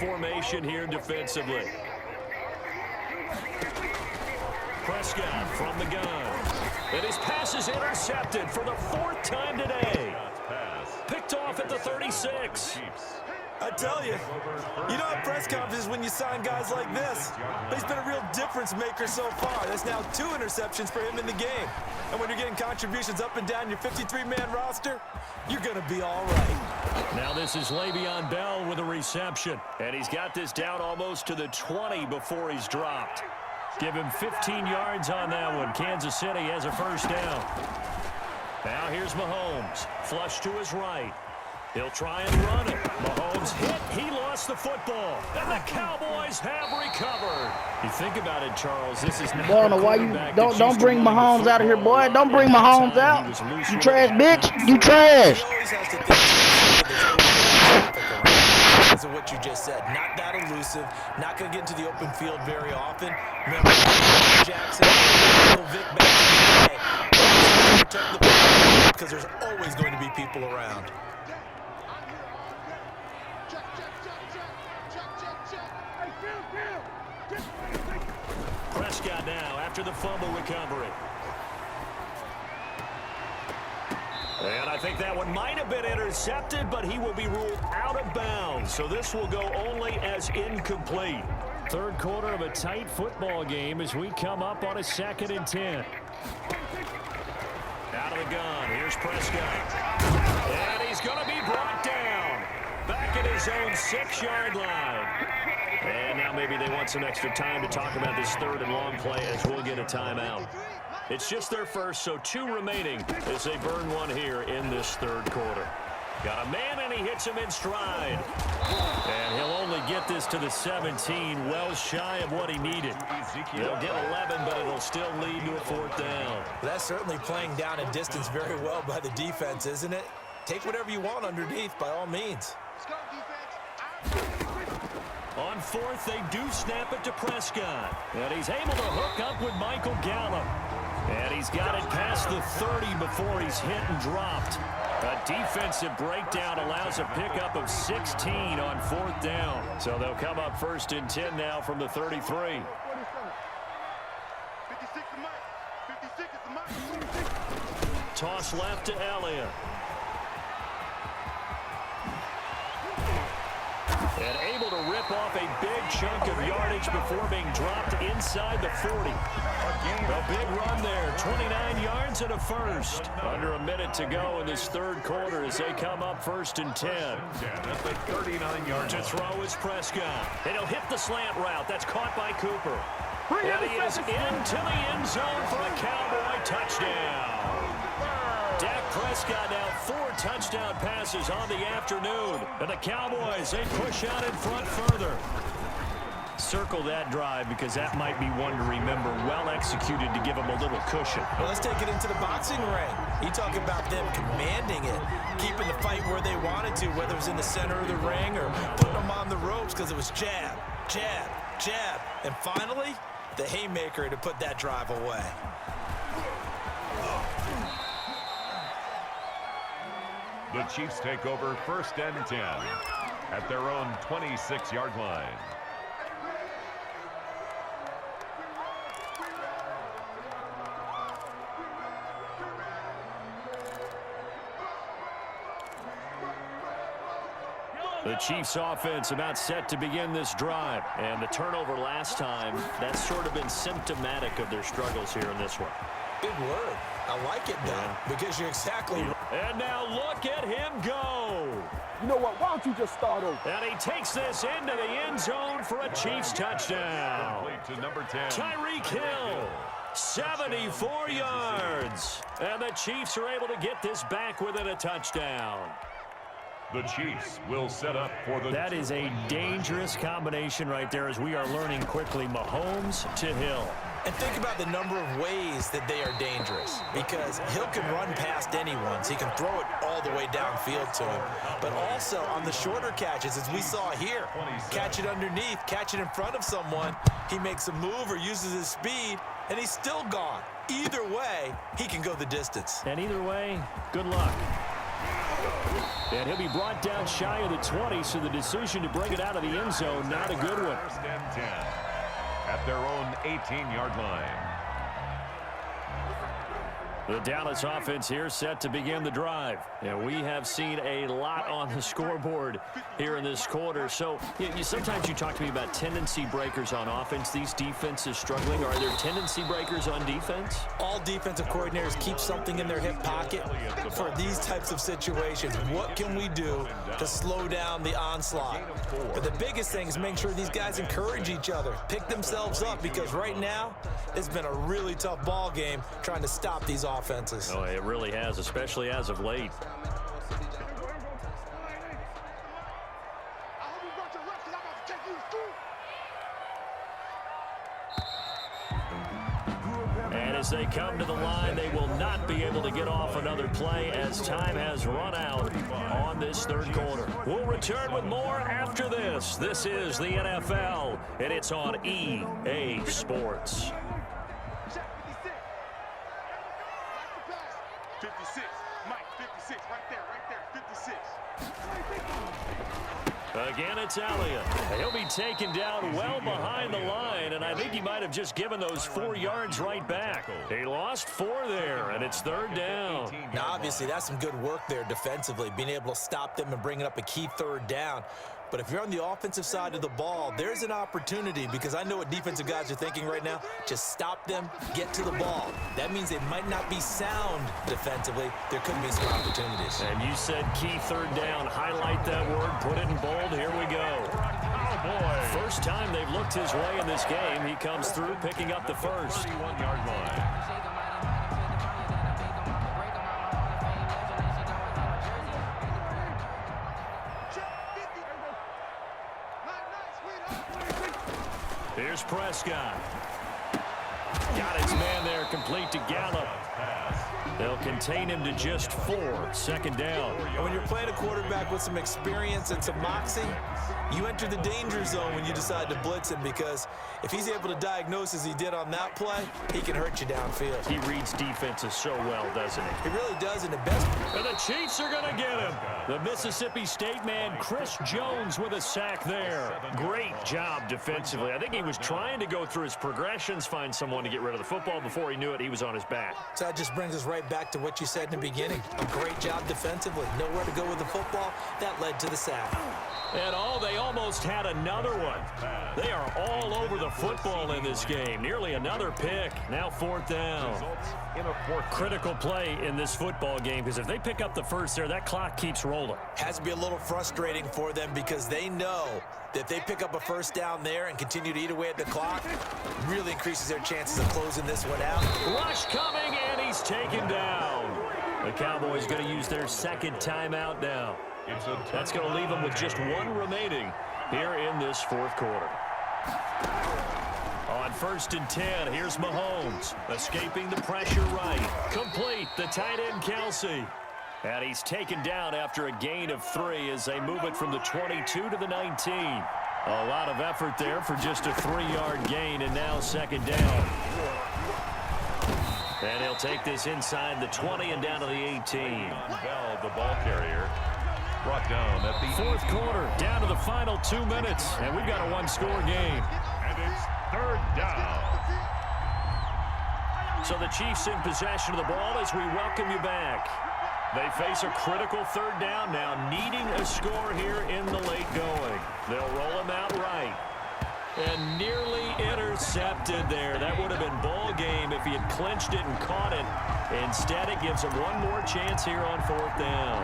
formation here defensively. Prescott from the gun. And his pass is intercepted for the 4th time today. Picked off at the 36. I tell you, you don't have press conferences when you sign guys like this. But he's been a real difference maker so far. That's now 2 interceptions for him in the game. And when you're getting contributions up and down your 53-man roster, you're going to be all right. Now this is Le'Veon Bell with a reception. And he's got this down almost to the 20 before he's dropped. Give him 15 yards on that one. Kansas City has a first down. Now here's Mahomes. Flush to his right. He'll try and run it. Mahomes hit. He lost the football. And the Cowboys have recovered. You think about it, Charles. This is not boy, I don't know why you don't bring Mahomes out of here, boy. Don't bring Mahomes out. You trash, bitch. You trash. Because of what you just said. Not that elusive. Not going to get into the open field very often. Remember, Jackson, Vic back protect the ball because there's always going to be people around. Prescott now after the fumble recovery. And I think that one might have been intercepted, but he will be ruled out of bounds. So this will go only as incomplete. Third quarter of a tight football game as we come up on a 2nd and 10. Out of the gun. Here's Prescott. And he's going to be brought down. Back at his own 6-yard line. And now maybe they want some extra time to talk about this 3rd and long play as we'll get a timeout. It's just their first, so 2 remaining as they burn one here in this 3rd quarter. Got a man, and he hits him in stride. And he'll only get this to the 17, well shy of what he needed. He'll get 11, but it'll still lead to a 4th down. That's certainly playing down and distance very well by the defense, isn't it? Take whatever you want underneath, by all means. On 4th, they do snap it to Prescott. And he's able to hook up with Michael Gallup. And he's got it past the 30 before he's hit and dropped. A defensive breakdown allows a pickup of 16 on 4th down. So they'll come up 1st and 10 now from the 33. Toss left to Elliott. And able to rip off a big chunk of yardage before being dropped inside the 40. A big run there, 29 yards and a first. Under a minute to go in this 3rd quarter as they come up 1st and 10. That's a 39-yard to throw is Prescott. And he'll hit the slant route. That's caught by Cooper. And he is into the end zone for a Cowboy touchdown. Dak Prescott now 4 touchdown passes on the afternoon. And the Cowboys, they push out in front further. Circle that drive because that might be one to remember. Well executed to give them a little cushion. Well, let's take it into the boxing ring. You talk about them commanding it, keeping the fight where they wanted to, whether it was in the center of the ring or putting them on the ropes because it was jab, jab, jab. And finally, the haymaker to put that drive away. The Chiefs take over 1st and 10 at their own 26-yard line. The Chiefs offense about set to begin this drive. And the turnover last time, that's sort of been symptomatic of their struggles here in this one. Big word. I like it, though, because you're exactly right. And now look at him go. You know what? Why don't you just start over? And he takes this into the end zone for a Chiefs touchdown. To number 10. Tyreek Hill, 74 yards. And the Chiefs are able to get this back within a touchdown. The Chiefs will set up for the... That is a dangerous combination right there as we are learning quickly. Mahomes to Hill. And think about the number of ways that they are dangerous, because Hill can run past anyone, so he can throw it all the way downfield to him. But also on the shorter catches, as we saw here, catch it underneath, catch it in front of someone, he makes a move or uses his speed, and he's still gone. Either way, he can go the distance. And either way, good luck. And he'll be brought down shy of the 20, so the decision to bring it out of the end zone, not a good one. First and 10 at their own 18-yard line. The Dallas offense here set to begin the drive. And we have seen a lot on the scoreboard here in this quarter. So sometimes you talk to me about tendency breakers on offense. These defenses struggling. Are there tendency breakers on defense? All defensive coordinators keep something in their hip pocket for these types of situations. What can we do to slow down the onslaught? But the biggest thing is make sure these guys encourage each other, pick themselves up, because right now it's been a really tough ball game trying to stop these offenses. Oh, it really has, especially as of late. And as they come to the line, they will not be able to get off another play as time has run out on this third quarter. We'll return with more after this. This is the NFL, and it's on EA Sports. 56, Mike, 56, right there, 56. Again, it's Elliott. He'll be taken down well behind the line, and I think he might have just given those 4 yards right back. He lost 4 there, and it's third down. Now, obviously, that's some good work there defensively, being able to stop them and bringing up a key third down. But if you're on the offensive side of the ball, there's an opportunity, because I know what defensive guys are thinking right now. Just stop them, get to the ball. That means they might not be sound defensively. There could be some opportunities. And you said key third down. Highlight that word. Put it in bold. Here we go. Oh, boy. First time they've looked his way in this game. He comes through picking up the first. 31-yard line. Here's Prescott. Got his man there, complete to Gallup. They'll contain him to just 4. Second down. And when you're playing a quarterback with some experience and some moxie, you enter the danger zone when you decide to blitz him, because if he's able to diagnose as he did on that play, he can hurt you downfield. He reads defenses so well, doesn't he? He really does, and the best. And the Chiefs are going to get him. The Mississippi State man, Chris Jones, with a sack there. Great job defensively. I think he was trying to go through his progressions, find someone to get rid of the football. Before he knew it, he was on his back. So that just brings us right back to what you said in the beginning. A great job defensively. Nowhere to go with the football. That led to the sack. And they almost had another one. They are all over the football in this game. Nearly another pick. Now fourth down. Critical play in this football game, because if they pick up the first there, that clock keeps rolling. Has to be a little frustrating for them, because they know that if they pick up a first down there and continue to eat away at the clock, really increases their chances of closing this one out. Rush coming, and he's taken down. The Cowboys going to use their second timeout now. That's going to leave them with just 1 remaining here in this fourth quarter. On 1st and 10, here's Mahomes, escaping the pressure right. Complete, the tight end Kelsey. And he's taken down after a gain of 3 as they move it from the 22 to the 19. A lot of effort there for just a 3-yard gain, and now second down. And he'll take this inside the 20 and down to the 18. Bell, the ball carrier, brought down at the fourth quarter, down to the final 2 minutes, and we've got a 1-score game. And it's third down. So the Chiefs in possession of the ball as we welcome you back. They face a critical third down now, needing a score here in the late going. They'll roll him out right. And nearly intercepted there. That would have been ball game if he had clinched it and caught it. Instead, it gives him one more chance here on fourth down.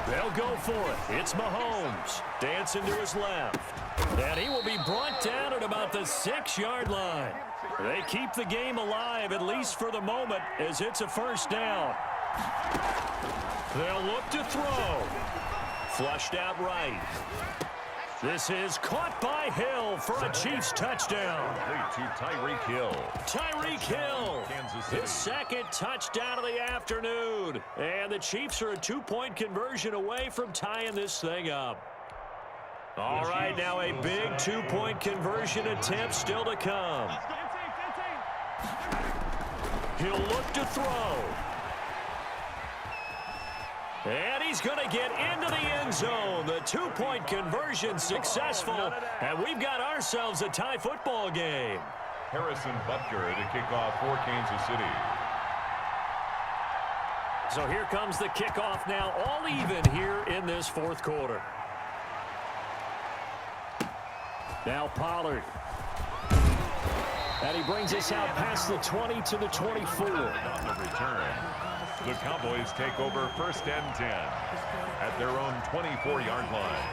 They'll go for it. It's Mahomes. Dancing to his left. And he will be brought down at about the 6-yard line. They keep the game alive, at least for the moment, as it's a first down. They'll look to throw. Flushed out right. This is caught by Hill for a Chiefs touchdown. To Tyreek Hill. Tyreek Hill, his second touchdown of the afternoon. And the Chiefs are a 2-point conversion away from tying this thing up. All right, now a big two-point conversion attempt still to come. He'll look to throw. And he's going to get into the end zone. The two-point conversion successful. And we've got ourselves a tie football game. Harrison Butker to kick off for Kansas City. So here comes the kickoff now, all even here in this fourth quarter. Now Pollard. And he brings us out past the 20 to the 24. On the return, the Cowboys take over first and 10 at their own 24-yard line.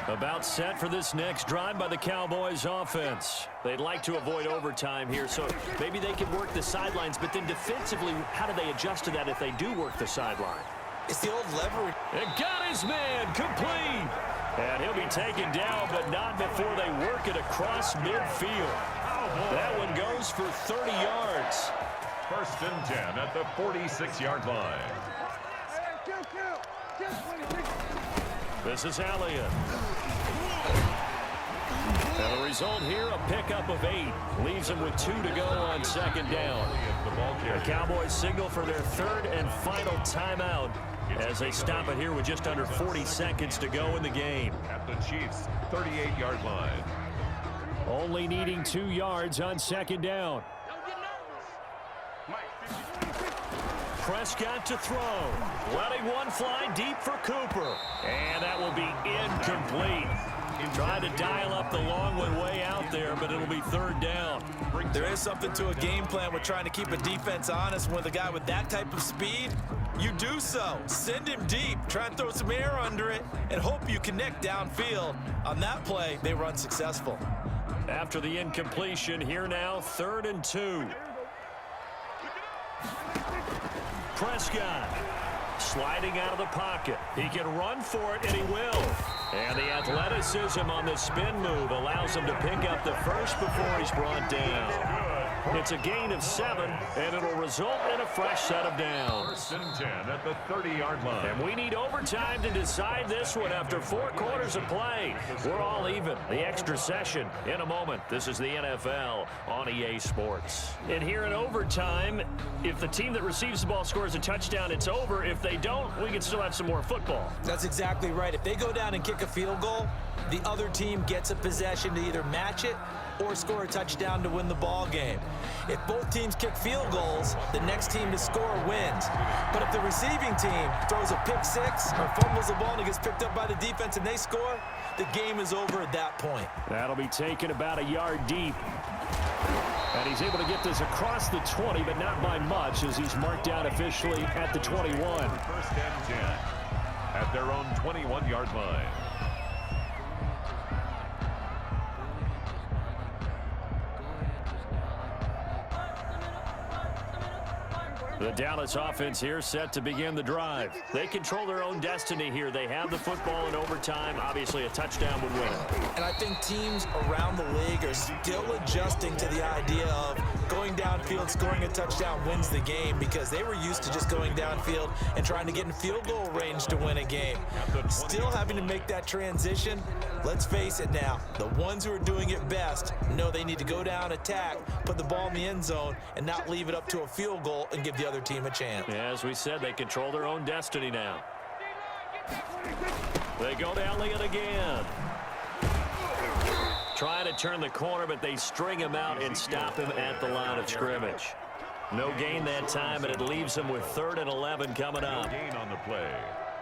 About set for this next drive by the Cowboys offense. They'd like to avoid overtime here, so maybe they can work the sidelines, but then defensively, how do they adjust to that if they do work the sideline? It's the old leverage. And got his man complete. And he'll be taken down, but not before they work it across midfield. That one goes for 30 yards. First and 10 at the 46-yard line. This is Elliott. And the result here, a pickup of 8. Leaves him with 2 to go on second down. The Cowboys signal for their third and final timeout as they stop it here with just under 40 seconds to go in the game. At the Chiefs' 38-yard line. Only needing 2 yards on second down. Prescott to throw. Letting one fly deep for Cooper. And that will be incomplete. Trying to dial up the long one way out there, but it'll be third down. There is something to a game plan with trying to keep a defense honest. With a guy with that type of speed, you do so. Send him deep. Try and throw some air under it and hope you connect downfield. On that play, they were unsuccessful. After the incompletion, here now, 3rd and 2. Prescott sliding out of the pocket. He can run for it, and he will. And the athleticism on the spin move allows him to pick up the first before he's brought down. It's a gain of 7, and it'll result in a fresh set of downs. First and 10 at the 30-yard line. And we need overtime to decide this one after 4 quarters of play. We're all even. The extra session in a moment. This is the NFL on EA Sports. And here in overtime, if the team that receives the ball scores a touchdown, it's over. If they don't, we can still have some more football. That's exactly right. If they go down and kick a field goal, the other team gets a possession to either match it or score a touchdown to win the ball game. If both teams kick field goals, the next team to score wins. But if the receiving team throws a pick 6 or fumbles the ball and it gets picked up by the defense and they score, the game is over at that point. That'll be taken about a yard deep. And he's able to get this across the 20, but not by much as he's marked down officially at the 21. First and 10 at their own 21-yard line. The Dallas offense here set to begin the drive. They control their own destiny here. They have the football in overtime. Obviously, a touchdown would win. And I think teams around the league are still adjusting to the idea of going downfield, scoring a touchdown wins the game, because they were used to just going downfield and trying to get in field goal range to win a game. Still having to make that transition. Let's face it now, the ones who are doing it best know they need to go down, attack, put the ball in the end zone, and not leave it up to a field goal and give the other team a chance. As we said, they control their own destiny now. They go to Elliott again. Trying to turn the corner, but they string him out and stop him at the line of scrimmage. No gain that time, and it leaves him with 3rd and 11 coming up. No gain on the play.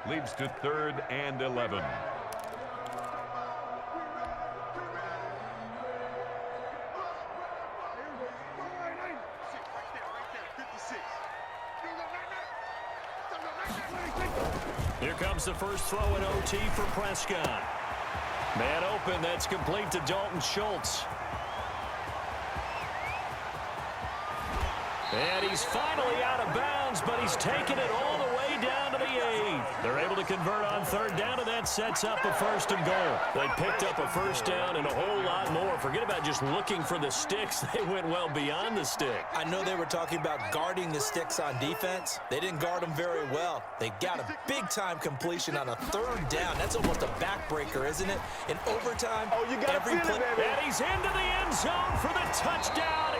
Leads to 3rd and 11. Here comes the first throw in OT for Prescott. Man open, that's complete to Dalton Schultz. And he's finally out of bounds, but he's taken it all the way down to the 8. They're able to convert on third down, and that sets up a 1st and goal. They picked up a first down and a whole lot more. Forget about just looking for the sticks. They went well beyond the stick. I know they were talking about guarding the sticks on defense. They didn't guard them very well. They got a big-time completion on a 3rd down. That's almost a backbreaker, isn't it? In overtime, Oh, you got every to feel play. it, baby. And he's into the end zone for the touchdown.